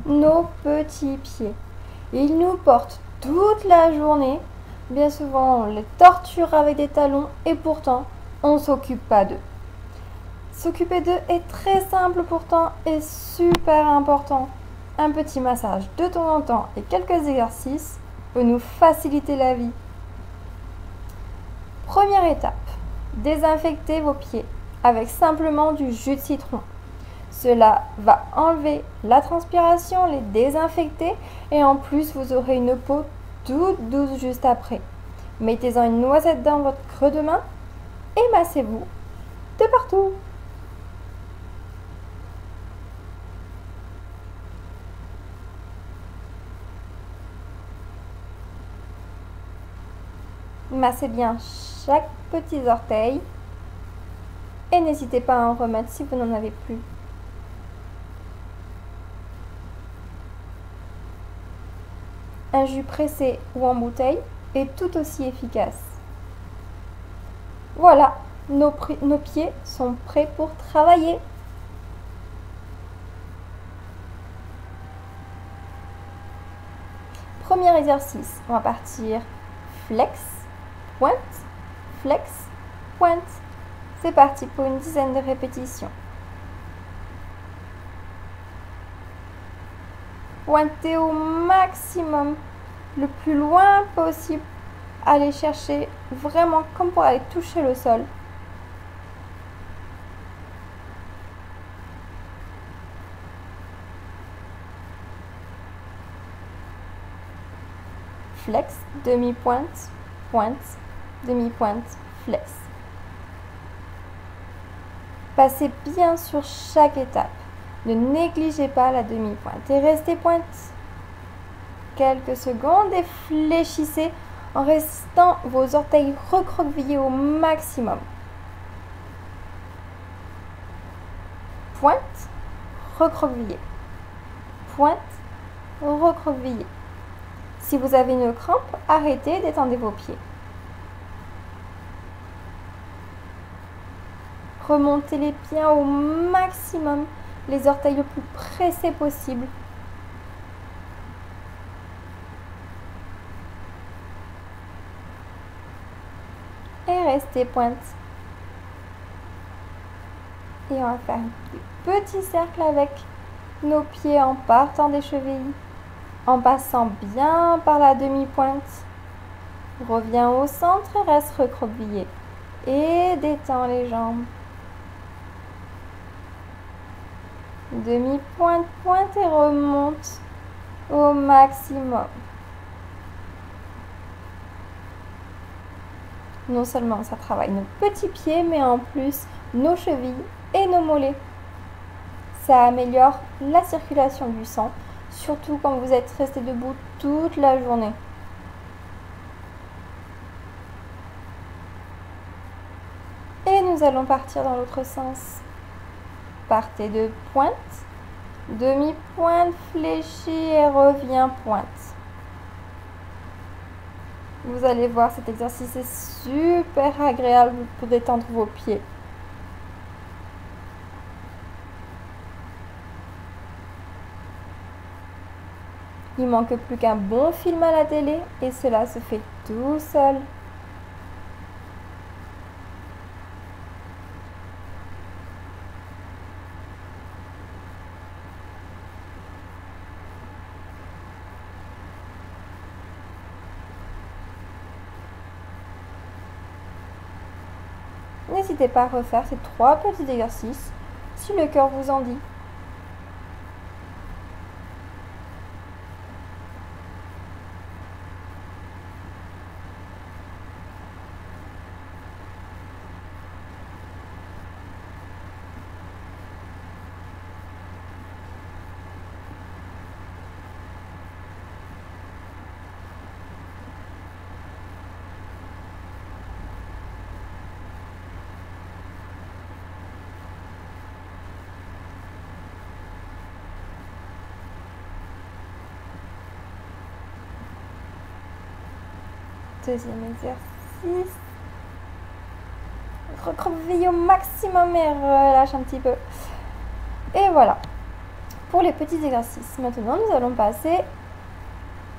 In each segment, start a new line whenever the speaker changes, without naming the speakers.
nos petits pieds. Ils nous portent toute la journée. Bien souvent, on les torture avec des talons et pourtant, on ne s'occupe pas d'eux. S'occuper d'eux est très simple pourtant et super important. Un petit massage de temps en temps et quelques exercices peut nous faciliter la vie. Première étape, désinfectez vos pieds avec simplement du jus de citron. Cela va enlever la transpiration, les désinfecter et en plus vous aurez une peau toute douce juste après. Mettez-en une noisette dans votre creux de main et massez-vous de partout. Massez bien chaque petit orteil et n'hésitez pas à en remettre si vous n'en avez plus. Un jus pressé ou en bouteille est tout aussi efficace. Voilà, nos pieds sont prêts pour travailler. Premier exercice, on va partir flex, pointe, flex, pointe. C'est parti pour une dizaine de répétitions. Pointez au maximum, le plus loin possible. Allez chercher vraiment comme pour aller toucher le sol. Flex, demi-pointe, pointe, demi-pointe, flex. Passez bien sur chaque étape. Ne négligez pas la demi-pointe et restez pointe quelques secondes et fléchissez en restant vos orteils recroquevillés au maximum. Pointe, recroquevillé. Pointe, recroquevillé. Si vous avez une crampe, arrêtez, détendez vos pieds. Remontez les pieds au maximum, les orteils le plus pressés possible. Et restez pointe. Et on va faire des petits cercles avec nos pieds en partant des chevilles, en passant bien par la demi-pointe. Reviens au centre et reste recroquevillé. Et détends les jambes. Demi-pointe, pointe et remonte au maximum. Non seulement ça travaille nos petits pieds, mais en plus nos chevilles et nos mollets. Ça améliore la circulation du sang, surtout quand vous êtes resté debout toute la journée. Et nous allons partir dans l'autre sens. Partez de pointe, demi-pointe, fléchie et reviens pointe. Vous allez voir, cet exercice est super agréable pour détendre vos pieds. Il ne manque plus qu'un bon film à la télé et cela se fait tout seul. N'hésitez pas à refaire ces 3 petits exercices si le cœur vous en dit. Deuxième exercice. Recroqueville au maximum et relâche un petit peu. Et voilà. pour les petits exercices. Maintenant, nous allons passer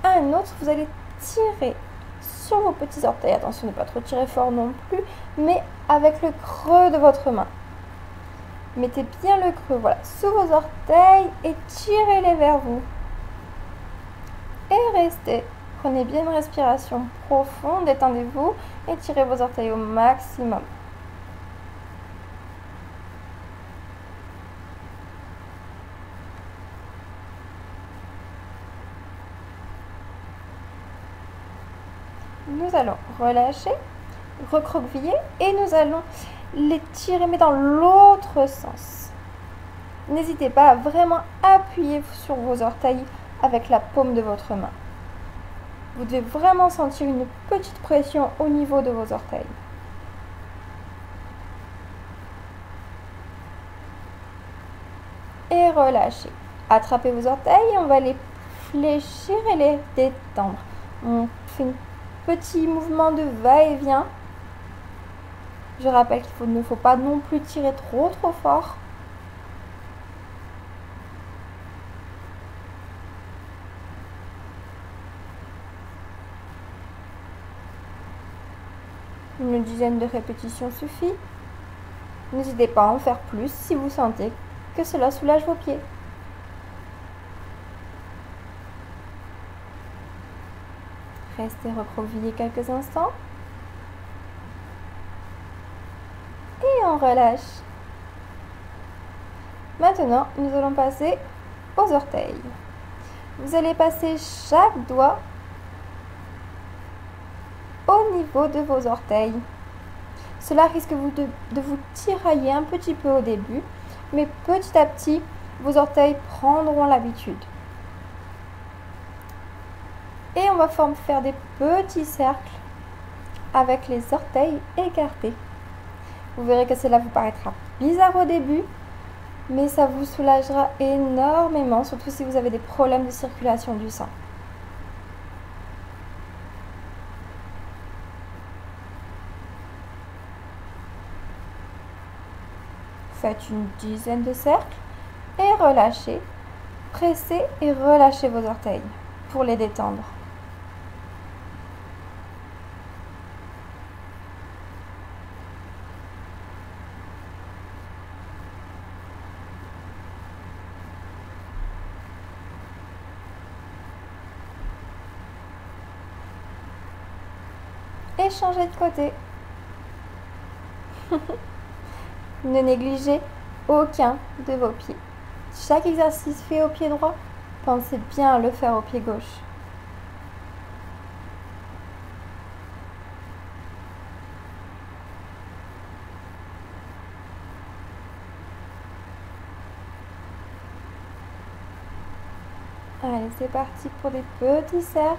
à un autre. Vous allez tirer sur vos petits orteils. Attention de ne pas trop tirer fort non plus, mais avec le creux de votre main. Mettez bien le creux, voilà, sous vos orteils et tirez-les vers vous. Et restez. Prenez bien une respiration profonde, détendez-vous et tirez vos orteils au maximum. Nous allons relâcher, recroqueviller et nous allons les tirer mais dans l'autre sens. N'hésitez pas à vraiment appuyer sur vos orteils avec la paume de votre main. Vous devez vraiment sentir une petite pression au niveau de vos orteils. Et relâchez. Attrapez vos orteils et on va les fléchir et les détendre. On fait un petit mouvement de va-et-vient. Je rappelle qu'il ne faut pas non plus tirer trop fort. Une dizaine de répétitions suffit. N'hésitez pas à en faire plus si vous sentez que cela soulage vos pieds. Restez recroquevillés quelques instants. Et on relâche. Maintenant, nous allons passer aux orteils. Vous allez passer chaque doigt au niveau de vos orteils. Cela risque de vous tirailler un petit peu au début, mais petit à petit, vos orteils prendront l'habitude. Et on va faire des petits cercles avec les orteils écartés. Vous verrez que cela vous paraîtra bizarre au début, mais ça vous soulagera énormément, surtout si vous avez des problèmes de circulation du sang. Faites une dizaine de cercles et relâchez. Pressez et relâchez vos orteils pour les détendre. Et changez de côté. Ne négligez aucun de vos pieds. Chaque exercice fait au pied droit, pensez bien à le faire au pied gauche. Allez, c'est parti pour des petits cercles.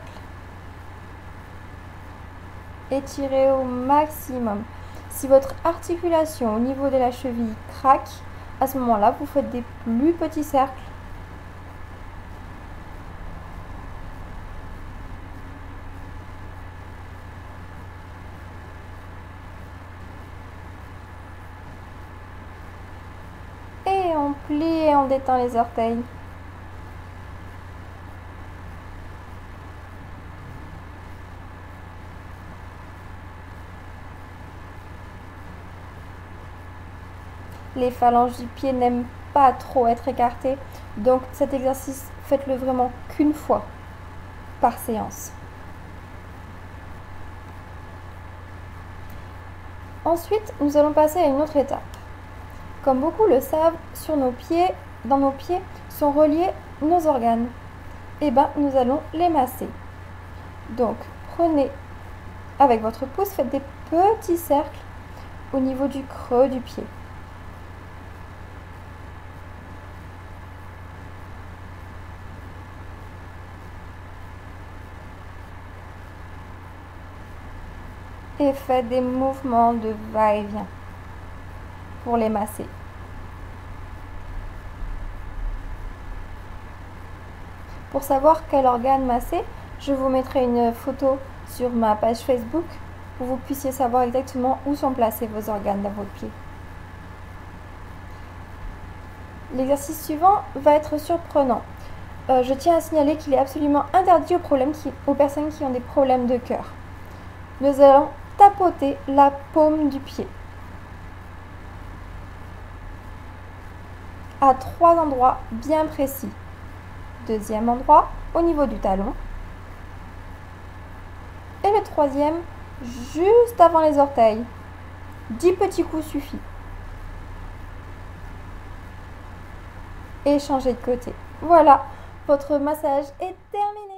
Étirez au maximum. Si votre articulation au niveau de la cheville craque, à ce moment-là, vous faites des plus petits cercles. Et on plie et on détend les orteils. Les phalanges du pied n'aiment pas trop être écartées, donc cet exercice, faites-le vraiment qu'une fois par séance. Ensuite, nous allons passer à une autre étape. Comme beaucoup le savent, dans nos pieds sont reliés nos organes. Et bien, nous allons les masser. Donc, prenez avec votre pouce, faites des petits cercles au niveau du creux du pied. Et faites des mouvements de va-et-vient pour les masser. Pour savoir quel organe masser, je vous mettrai une photo sur ma page Facebook pour que vous puissiez savoir exactement où sont placés vos organes dans votre pied. L'exercice suivant va être surprenant. Je tiens à signaler qu'il est absolument interdit aux personnes qui ont des problèmes de cœur. Nous allons tapoter la paume du pied à 3 endroits bien précis. Deuxième endroit, au niveau du talon. Et le troisième, juste avant les orteils. 10 petits coups suffit. Et changer de côté. Voilà, votre massage est terminé.